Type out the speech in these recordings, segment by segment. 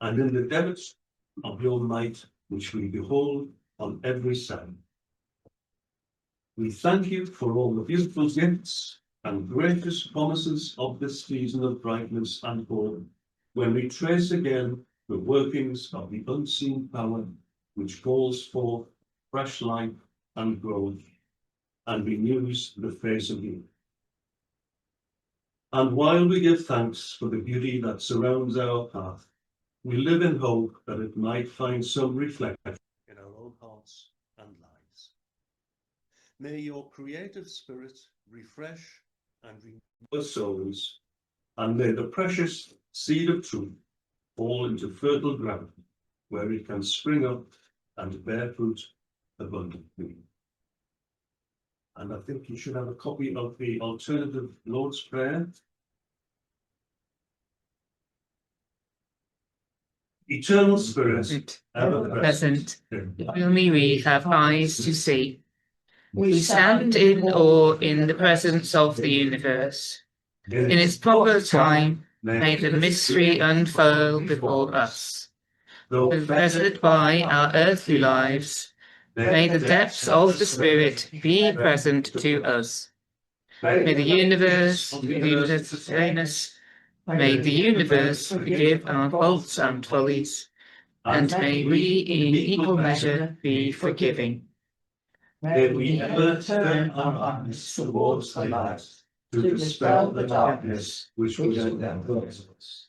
and in the depths of your might, which we behold on every side. We thank you for all the beautiful gifts and gracious promises of this season of brightness and hope, when we trace again the workings of the unseen power which calls forth fresh life and growth and renews the face of you. And while we give thanks for the beauty that surrounds our path, we live in hope that it might find some reflection in our own hearts and lives. May your creative spirit refresh and renew our souls, and may the precious seed of truth fall into fertile ground where it can spring up and bear fruit abundantly. And I think you should have a copy of the alternative Lord's Prayer. Eternal Spirit, ever present, whom we have eyes to see. We stand in awe in the presence of the universe. In its proper time, may the mystery unfurl before us. Though fettered by our earthly lives, may the depths of the Spirit be present to us. May the universe sustain us. May the universe forgive our faults and follies, and may we in equal measure be forgiving. May we ever turn our eyes towards the light, to dispel the darkness which would envelop us.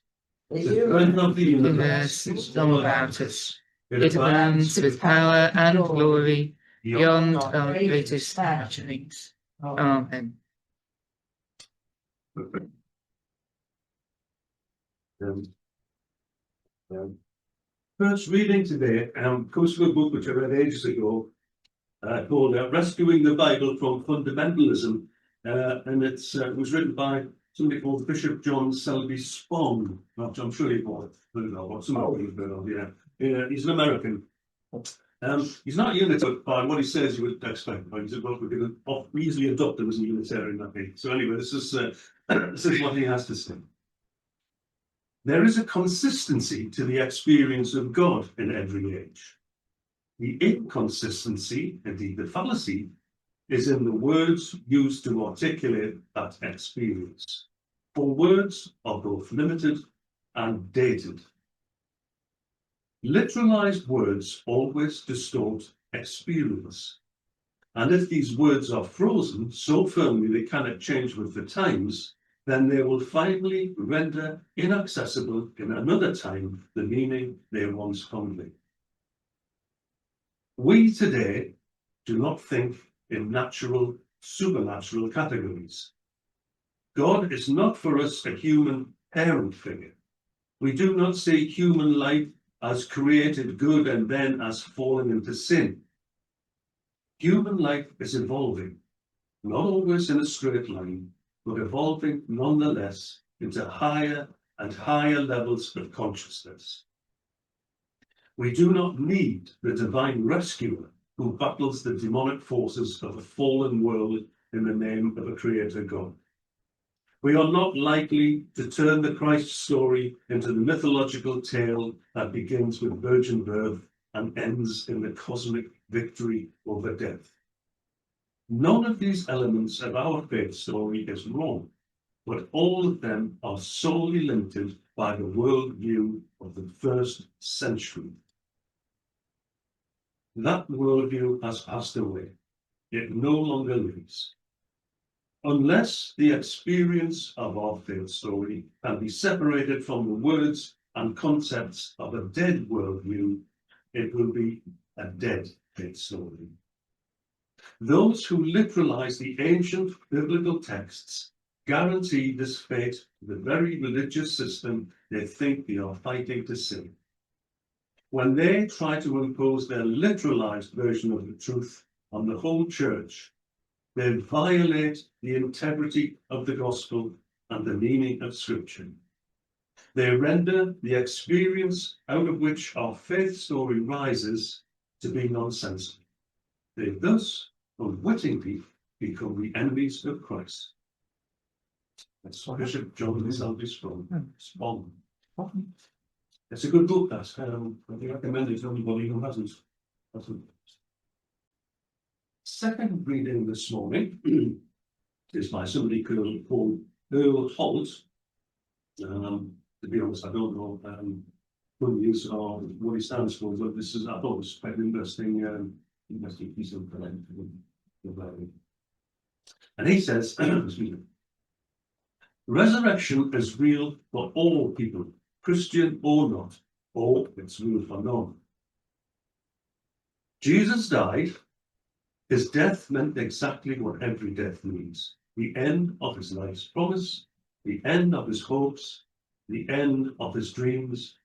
The strength of the universe is all about us. It abounds with power and glory beyond our greatest imaginings. Amen. First reading today comes from a book which I read ages ago called Rescuing the Bible from Fundamentalism, and it was written by somebody called Bishop John Shelby Spong, which I'm sure you've heard of, some of you've heard of, yeah. He's an American. He's not a Unitarian, but by what he says you would expect. Right? He's we could easily adopt him as a Unitarian, I think. So anyway, this is what he has to say. There is a consistency to the experience of God in every age. The inconsistency, indeed the fallacy, is in the words used to articulate that experience. For words are both limited and dated. Literalized words always distort experience. And if these words are frozen so firmly they cannot change with the times, then they will finally render inaccessible in another time the meaning they once conveyed. We today do not think in natural, supernatural categories. God is not for us a human parent figure. We do not see human life as created good and then as falling into sin. Human life is evolving, not always in a straight line, but evolving nonetheless into higher and higher levels of consciousness. We do not need the divine rescuer who battles the demonic forces of a fallen world in the name of a creator God. We are not likely to turn the Christ story into the mythological tale that begins with virgin birth and ends in the cosmic victory over death. None of these elements of our faith story is wrong, but all of them are solely limited by the worldview of the first century. That worldview has passed away. It no longer lives. Unless the experience of our faith story can be separated from the words and concepts of a dead worldview, it will be a dead faith story. Those who literalize the ancient biblical texts guarantee this fate to the very religious system they think they are fighting to save. When they try to impose their literalized version of the truth on the whole church, they violate the integrity of the gospel and the meaning of Scripture. They render the experience out of which our faith story rises to be nonsensical. They thus unwittingly become the enemies of Christ. That's Bishop John Shelby Spong. It's a good book, that. I recommend it to anybody who hasn't. Second reading this morning is by somebody called Earl Holt. To be honest, I don't know who he is or what he stands for, but this is, I thought it was quite an interesting piece of and he says, excuse me, resurrection is real for all people, Christian or not, or it's real for none. Jesus died. His death meant exactly what every death means: the end of his life's promise, the end of his hopes, the end of his dreams,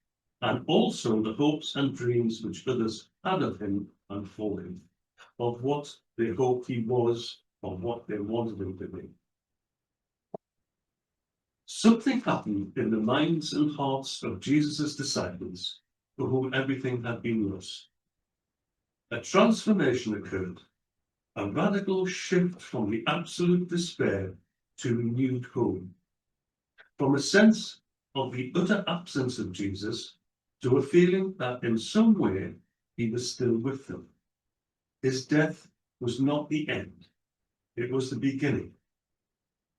and also the hopes and dreams which others had of him and for him, of what they hoped he was, or what they wanted him to be. Something happened in the minds and hearts of Jesus' disciples, for whom everything had been lost. A transformation occurred, a radical shift from the absolute despair to renewed hope, from a sense of the utter absence of Jesus to a feeling that in some way he was still with them. His death was not the end, it was the beginning.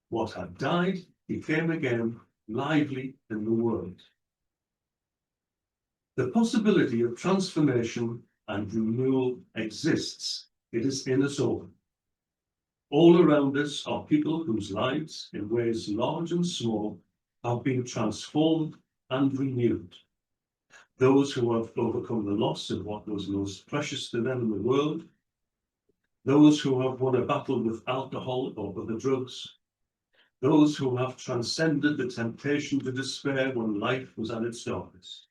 What had died became again lively in the world. The possibility of transformation and renewal exists. It is in us all. All around us are people whose lives, in ways large and small, have been transformed and renewed. Those who have overcome the loss of what was most precious to them in the world, those who have won a battle with alcohol or other drugs, those who have transcended the temptation to despair when life was at its darkest.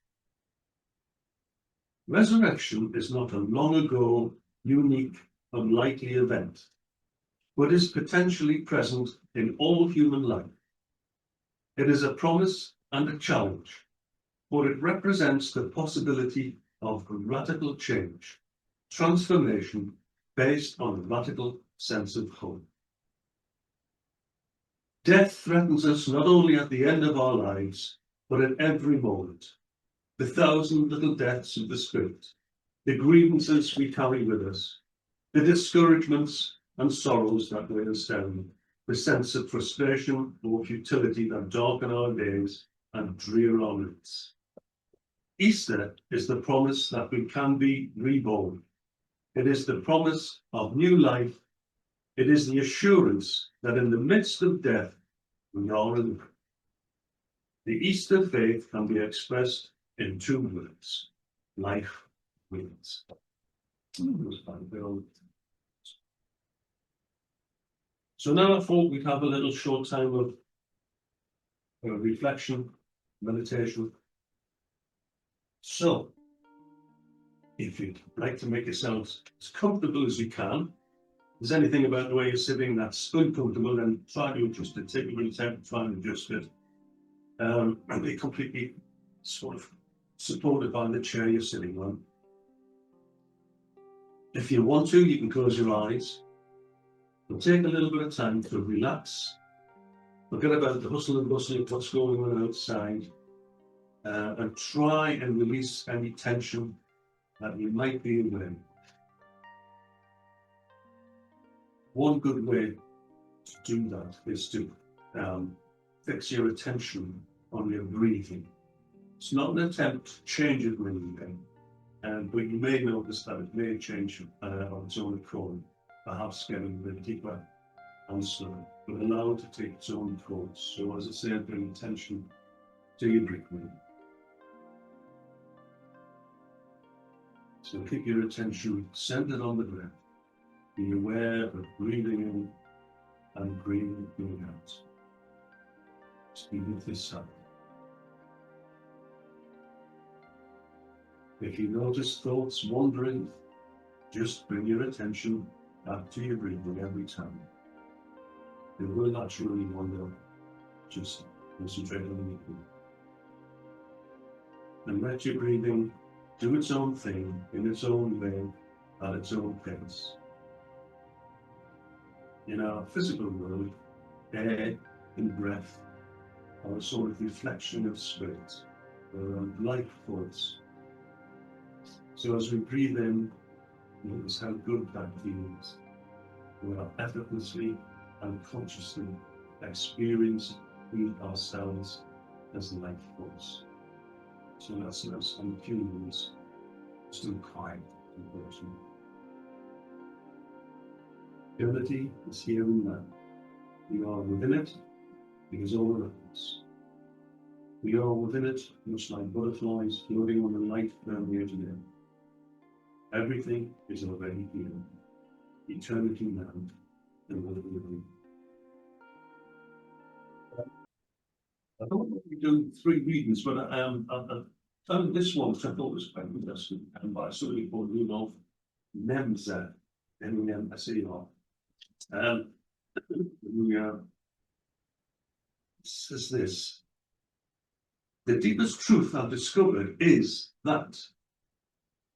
Resurrection is not a long ago, unique, unlikely event, but is potentially present in all human life. It is a promise and a challenge, for it represents the possibility of radical change, transformation based on a radical sense of hope. Death threatens us not only at the end of our lives, but at every moment. The thousand little deaths of the spirit, the grievances we carry with us, the discouragements and sorrows that weigh us down, the sense of frustration or futility that darken our days and drear our nights. Easter is the promise that we can be reborn. It is the promise of new life. It is the assurance that in the midst of death, we are alive. The Easter faith can be expressed in two words: life wins. So now I thought we'd have a little short time of reflection, meditation. So, if you'd like to make yourselves as comfortable as you can, if there's anything about the way you're sitting that's uncomfortable, then try to adjust it. Take a little time to try and adjust it. And be completely sort of supported by the chair you're sitting on. If you want to, you can close your eyes. But take a little bit of time to relax. Forget about the hustle and bustle of what's going on outside. And try and release any tension that you might be in. One good way to do that is to fix your attention on your breathing. It's not an attempt to change it when you go, but you may notice that it may change on its own accord, perhaps getting a bit deeper and slower, but allow it to take its own course. So as I say, bring attention to your breathing. So keep your attention centered on the breath. Be aware of breathing in and breathing out. Speak with this sound. If you notice thoughts wandering, just bring your attention back to your breathing every time. They will naturally wander. Just concentrate on the breathing. And let your breathing do its own thing in its own way, at its own pace. In our physical world, air and breath are a sort of reflection of spirit. life force. So as we breathe in, notice how good that feels. We are effortlessly and consciously experiencing ourselves as life force. So let's have some few minutes still quiet devotion. Unity is here and now. We are within it, it is all around us. We are within it, much like butterflies floating on the light permeated air. Everything is already here, eternity now, and will be. I thought we do 3 readings, but I found this one, which I thought was quite interesting, and by somebody called Rudolf Nemser, N-E-M-S-E-R. Says this: the deepest truth I've discovered is that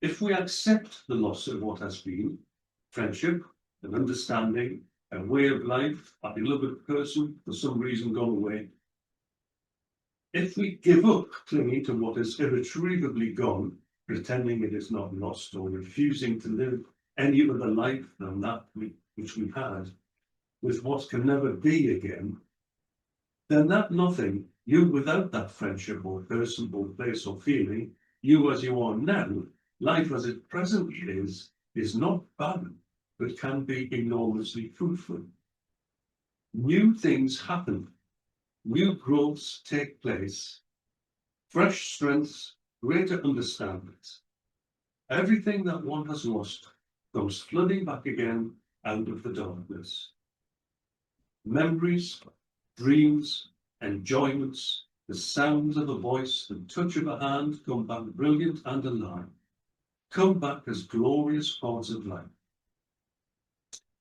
if we accept the loss of what has been, friendship, an understanding, a way of life, a beloved person for some reason gone away, if we give up clinging to what is irretrievably gone, pretending it is not lost, or refusing to live any other life than that which we had, with what can never be again, then that nothing, you without that friendship or person or place or feeling, you as you are now, life as it presently is not barren, but can be enormously fruitful. New things happen, new growths take place, fresh strengths, greater understandings. Everything that one has lost comes flooding back again out of the darkness. Memories, dreams, enjoyments, the sounds of a voice, the touch of a hand come back brilliant and alive, come back as glorious parts of life.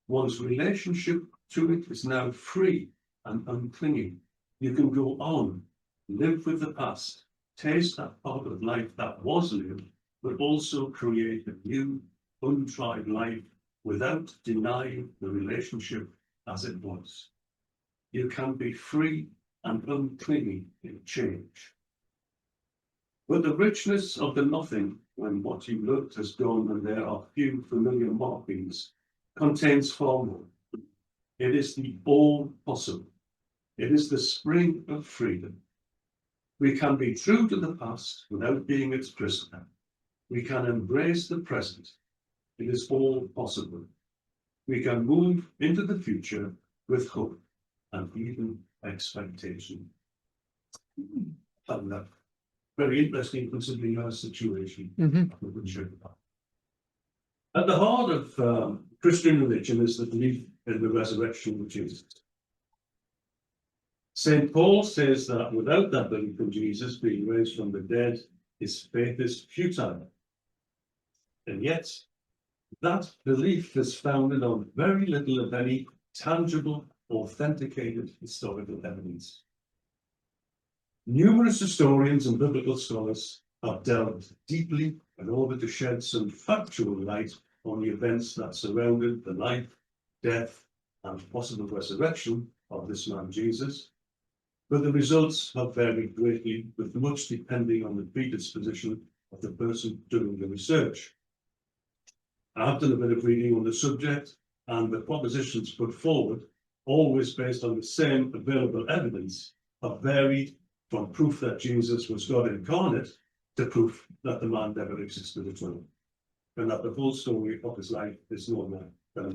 One's relationship to it is now free and unclinging. You can go on, live with the past, taste that part of life that was lived, but also create a new, untried life without denying the relationship as it was. You can be free and unclinging in change. But the richness of the nothing, when what you loved has gone and there are few familiar markings, contains far more. It is the all possible. It is the spring of freedom. We can be true to the past without being its prisoner. We can embrace the present. It is all possible. We can move into the future with hope and even expectation. And that very interesting, considering our situation. At the heart of Christian religion is the belief in the resurrection of Jesus. St. Paul says that without that belief in Jesus being raised from the dead, his faith is futile. And yet, that belief is founded on very little of any tangible, authenticated historical evidence. Numerous historians and biblical scholars have delved deeply in order to shed some factual light on the events that surrounded the life, death, and possible resurrection of this man Jesus, but the results have varied greatly, with much depending on the predisposition of the person doing the research. I've done a bit of reading on the subject, and the propositions put forward, always based on the same available evidence, have varied from proof that Jesus was God incarnate to proof that the man never existed at all, and that the full story of his life is known now.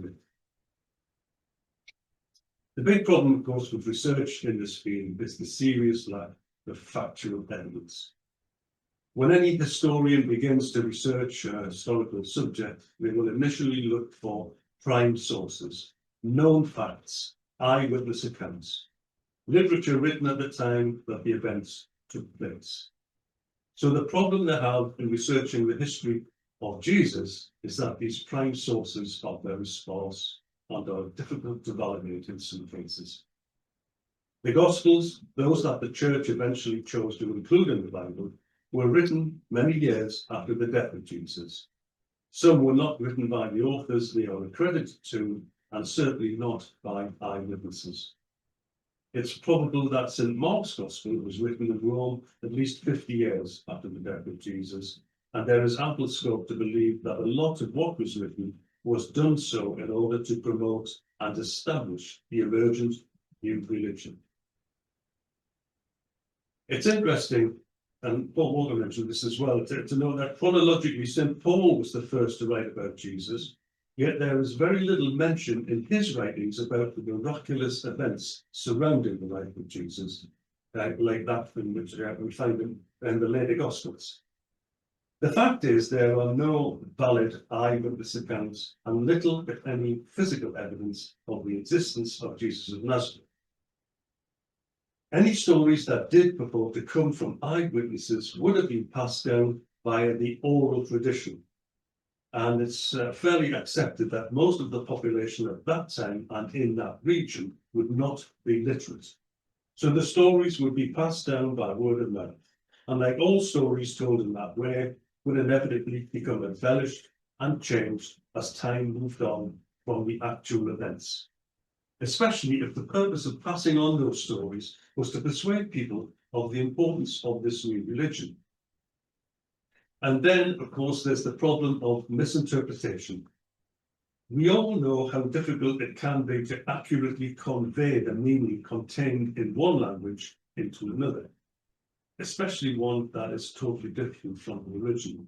The big problem, of course, with research in this field is the serious lack of factual evidence. When any historian begins to research a historical subject, they will initially look for prime sources, known facts, eyewitness accounts, literature written at the time that the events took place. So the problem they have in researching the history of Jesus is that these prime sources are very sparse and are difficult to validate in some cases. The Gospels, those that the Church eventually chose to include in the Bible, were written many years after the death of Jesus. Some were not written by the authors they are accredited to, and certainly not by eyewitnesses. It's probable that St. Mark's Gospel was written in Rome at least 50 years after the death of Jesus, and there is ample scope to believe that a lot of what was written was done so in order to promote and establish the emergent new religion. It's interesting, and Paul Walker mentioned this as well, to know that chronologically St. Paul was the first to write about Jesus, yet there is very little mention in his writings about the miraculous events surrounding the life of Jesus, like that in which we find in the later Gospels. The fact is, there are no valid eyewitness accounts and little, if any, physical evidence of the existence of Jesus of Nazareth. Any stories that did purport to come from eyewitnesses would have been passed down via the oral tradition. And it's fairly accepted that most of the population at that time and in that region would not be literate. So the stories would be passed down by word of mouth. And like all stories told in that way, would inevitably become embellished and changed as time moved on from the actual events. Especially if the purpose of passing on those stories was to persuade people of the importance of this new religion. And then, of course, there's the problem of misinterpretation. We all know how difficult it can be to accurately convey the meaning contained in one language into another, especially one that is totally different from the original.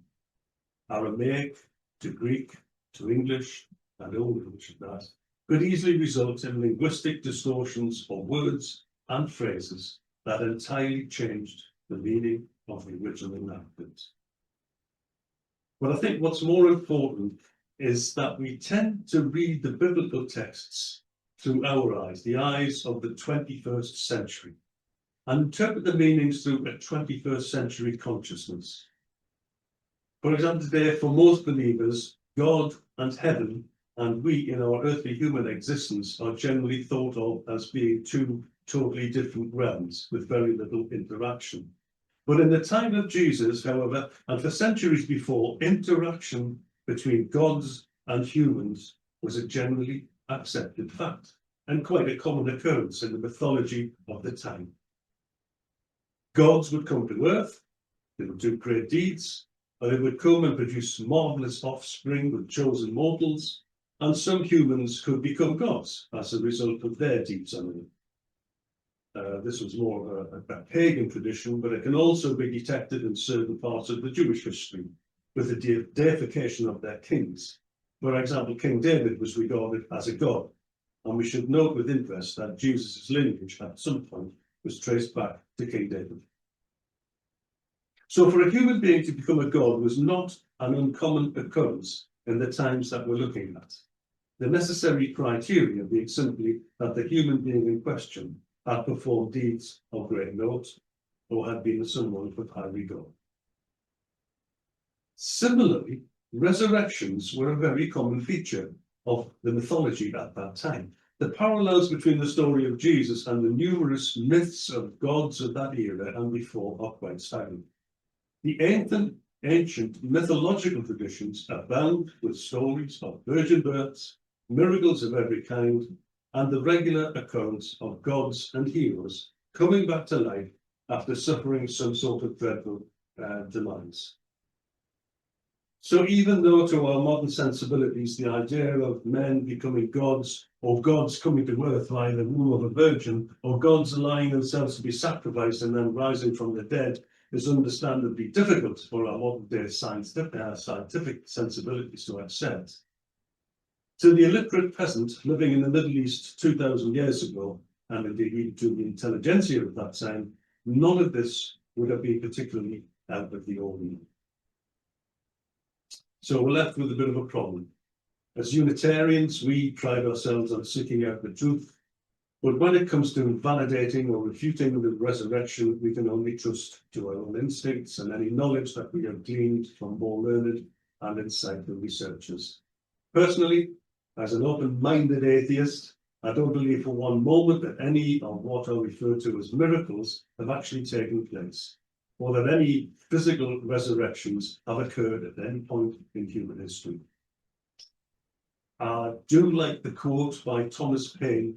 Aramaic to Greek to English and Old English at that could easily result in linguistic distortions of words and phrases that entirely changed the meaning of the original enactment. But I think what's more important is that we tend to read the biblical texts through our eyes, the eyes of the 21st century, and interpret the meanings through a 21st century consciousness. For example, today, for most believers, God and heaven and we in our earthly human existence are generally thought of as being two totally different realms with very little interaction. But in the time of Jesus, however, and for centuries before, interaction between gods and humans was a generally accepted fact and quite a common occurrence in the mythology of the time. Gods would come to earth, they would do great deeds, or they would come and produce marvelous offspring with chosen mortals, and some humans could become gods as a result of their deeds on earth. This was more of a pagan tradition, but it can also be detected in certain parts of the Jewish history with the deification of their kings. For example, King David was regarded as a god, and we should note with interest that Jesus' lineage at some point was traced back to King David. So for a human being to become a god was not an uncommon occurrence in the times that we're looking at. The necessary criteria being simply that the human being in question had performed deeds of great note or had been someone of high regard. Similarly, resurrections were a very common feature of the mythology at that time. The parallels between the story of Jesus and the numerous myths of gods of that era and before are quite staggering. The ancient mythological traditions abound with stories of virgin births, miracles of every kind, and the regular occurrence of gods and heroes coming back to life after suffering some sort of dreadful demise. So even though to our modern sensibilities, the idea of men becoming gods, or gods coming to earth via the womb of a virgin, or gods allowing themselves to be sacrificed and then rising from the dead is understandably difficult for our modern day scientific sensibilities to accept, to the illiterate peasant living in the Middle East 2,000 years ago, and indeed to the intelligentsia of that time, none of this would have been particularly out of the ordinary. So we're left with a bit of a problem. As Unitarians, we pride ourselves on seeking out the truth, but when it comes to validating or refuting the resurrection, we can only trust to our own instincts and any knowledge that we have gleaned from more learned and insightful researchers. Personally, as an open-minded atheist, I don't believe for one moment that any of what are referred to as miracles have actually taken place, or that any physical resurrections have occurred at any point in human history. I do like the quote by Thomas Paine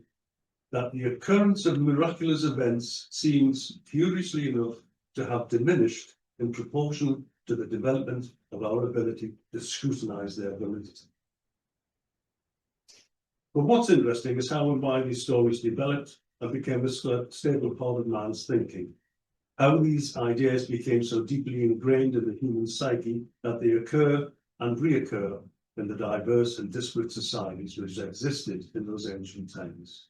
that the occurrence of miraculous events seems, curiously enough, to have diminished in proportion to the development of our ability to scrutinize their validity. But what's interesting is how and why these stories developed and became a stable part of man's thinking. How these ideas became so deeply ingrained in the human psyche that they occur and reoccur in the diverse and disparate societies which existed in those ancient times.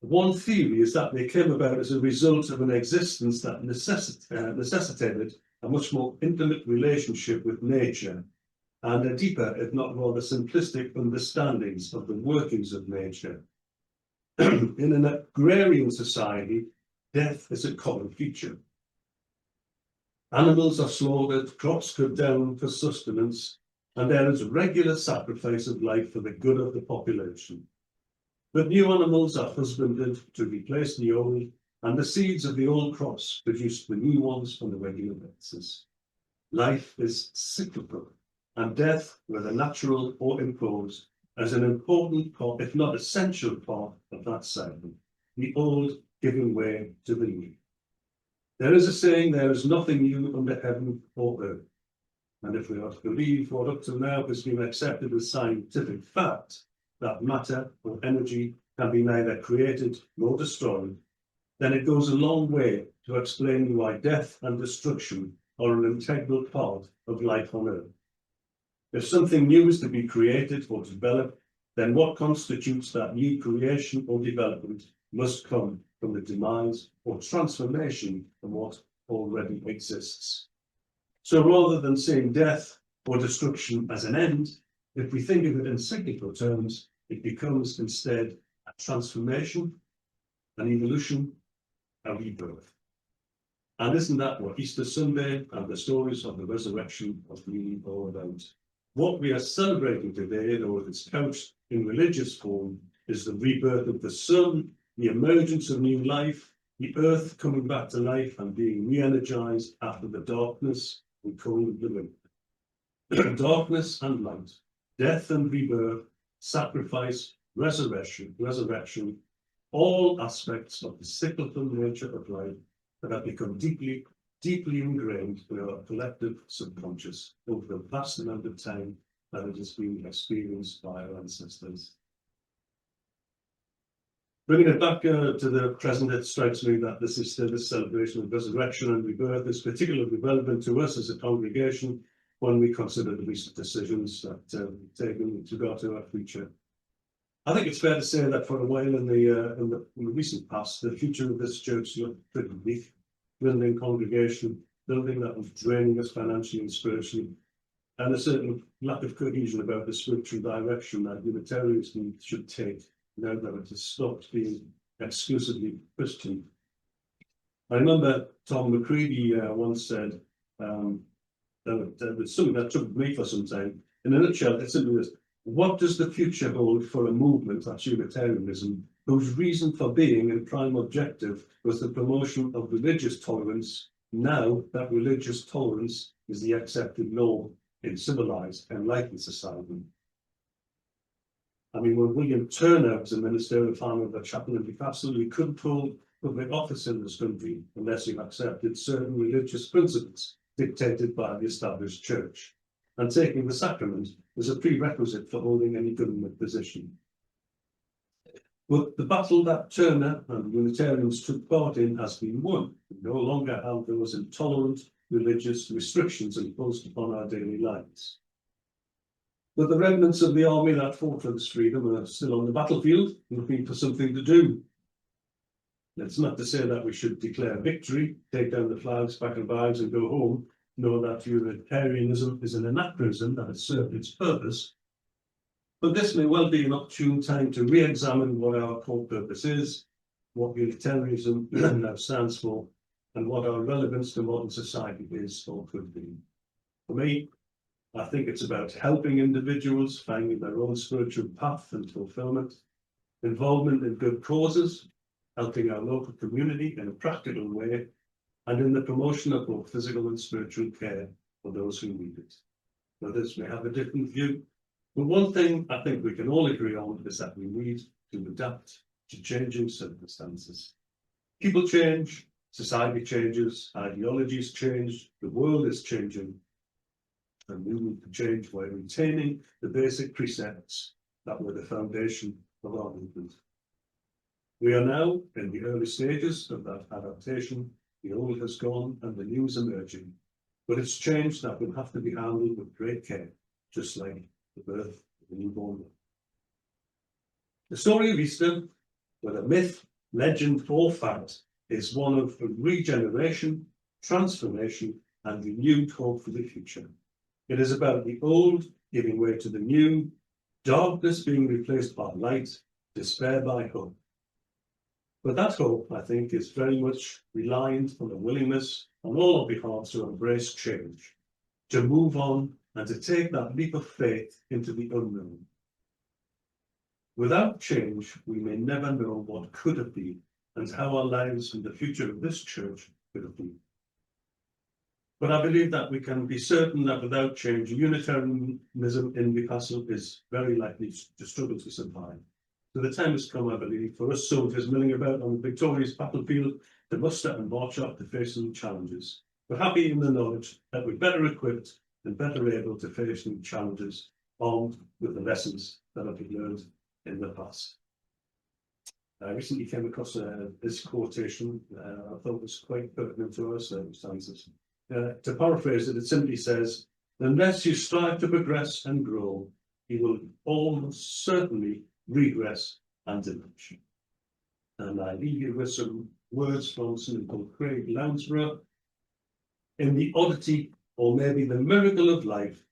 One theory is that they came about as a result of an existence that necessitated a much more intimate relationship with nature and a deeper, if not rather simplistic, understandings of the workings of nature. In an agrarian society, death is a common feature. Animals are slaughtered, crops cut down for sustenance, and there is regular sacrifice of life for the good of the population. But new animals are husbanded to replace the old, and the seeds of the old crops produce the new ones on a regular basis. Life is cyclical, and death, whether natural or imposed, as an important part, if not essential part of that cycle, the old giving way to the new. There is a saying, there is nothing new under heaven or earth. And if we are to believe what up to now has been accepted as scientific fact, that matter or energy can be neither created nor destroyed, then it goes a long way to explaining why death and destruction are an integral part of life on earth. If something new is to be created or developed, then what constitutes that new creation or development must come from the demise or transformation of what already exists. So rather than seeing death or destruction as an end, if we think of it in cyclical terms, it becomes instead a transformation, an evolution, a rebirth. And isn't that what Easter Sunday and the stories of the resurrection are really all about? What we are celebrating today, though it's couched in religious form, is the rebirth of the sun, the emergence of new life, the earth coming back to life and being re-energized after the darkness and cold of the winter. Darkness and light, death and rebirth, sacrifice, resurrection, all aspects of the cyclical nature of life that have become deeply ingrained in our collective subconscious over the vast amount of time that it has been experienced by our ancestors. Bringing it back to the present, it strikes me that this is still a celebration of resurrection and rebirth is particularly relevant to us as a congregation when we consider the recent decisions that we've taken with regard to our future. I think it's fair to say that for a while in the recent past, the future of this church looked pretty bleak. Building congregation, building that was draining us financially and spiritually, and a certain lack of cohesion about the spiritual direction that Unitarians should take now that it has stopped being exclusively Christian. I remember Tom McCready once said, that was something that took me for some time. In a nutshell, it's simply this: what does the future hold for a movement, that's Unitarianism, whose reason for being and prime objective was the promotion of religious tolerance, now that religious tolerance is the accepted norm in civilized, enlightened society? I mean, when William Turner was a ministerial farmer of the chapel in Newcastle, you couldn't hold public office in this country unless you accepted certain religious principles dictated by the established church. And taking the sacrament was a prerequisite for holding any government position. But the battle that Turner and Unitarians took part in has been won. We no longer have those intolerant religious restrictions imposed upon our daily lives. But the remnants of the army that fought for this freedom are still on the battlefield, looking for something to do. It's not to say that we should declare victory, take down the flags, pack our bags and go home, nor that Unitarianism is an anachronism that has served its purpose. But this may well be an opportune time to re-examine what our core purpose is, what Unitarianism now stands for, and what our relevance to modern society is or could be. For me, I think it's about helping individuals finding their own spiritual path and fulfillment, involvement in good causes, helping our local community in a practical way, and in the promotion of both physical and spiritual care for those who need it. Others may have a different view, but one thing I think we can all agree on is that we need to adapt to changing circumstances. People change, society changes, ideologies change, the world is changing, and we need to change while retaining the basic precepts that were the foundation of our movement. We are now in the early stages of that adaptation. The old has gone and the new is emerging, but it's change that will have to be handled with great care, just like the birth of the newborn. The story of Easter, whether myth, legend or fact, is one of regeneration, transformation and renewed hope for the future. It is about the old giving way to the new, darkness being replaced by light, despair by hope. But that hope, I think, is very much reliant on the willingness on all our behalf to embrace change, to move on and to take that leap of faith into the unknown. Without change, we may never know what could have been and how our lives and the future of this church could have been. But I believe that we can be certain that without change, Unitarianism in Newcastle is very likely to struggle to survive. So the time has come, I believe, for us soldiers milling about on the victorious battlefield to muster and march up to face new challenges. We're happy in the knowledge that we're better equipped and better able to face new challenges, armed with the lessons that have been learned in the past. I recently came across this quotation I thought was quite pertinent to our circumstances. To paraphrase it, it simply says, unless you strive to progress and grow, you will almost certainly regress and diminish. And I leave you with some words from St. Craig Lounsborough. In the oddity, or maybe the miracle of life,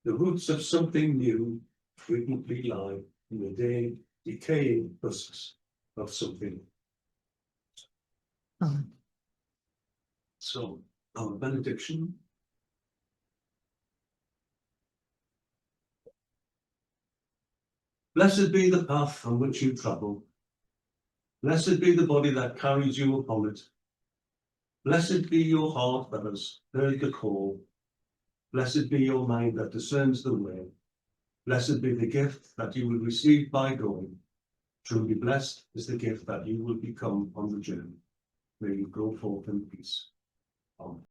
the roots of something new frequently lie in the decaying husks of something. So, our benediction. Blessed be the path on which you travel. Blessed be the body that carries you upon it. Blessed be your heart that has heard the call. Blessed be your mind that discerns the way. Blessed be the gift that you will receive by going. Truly blessed is the gift that you will become on the journey. May you go forth in peace. Amen.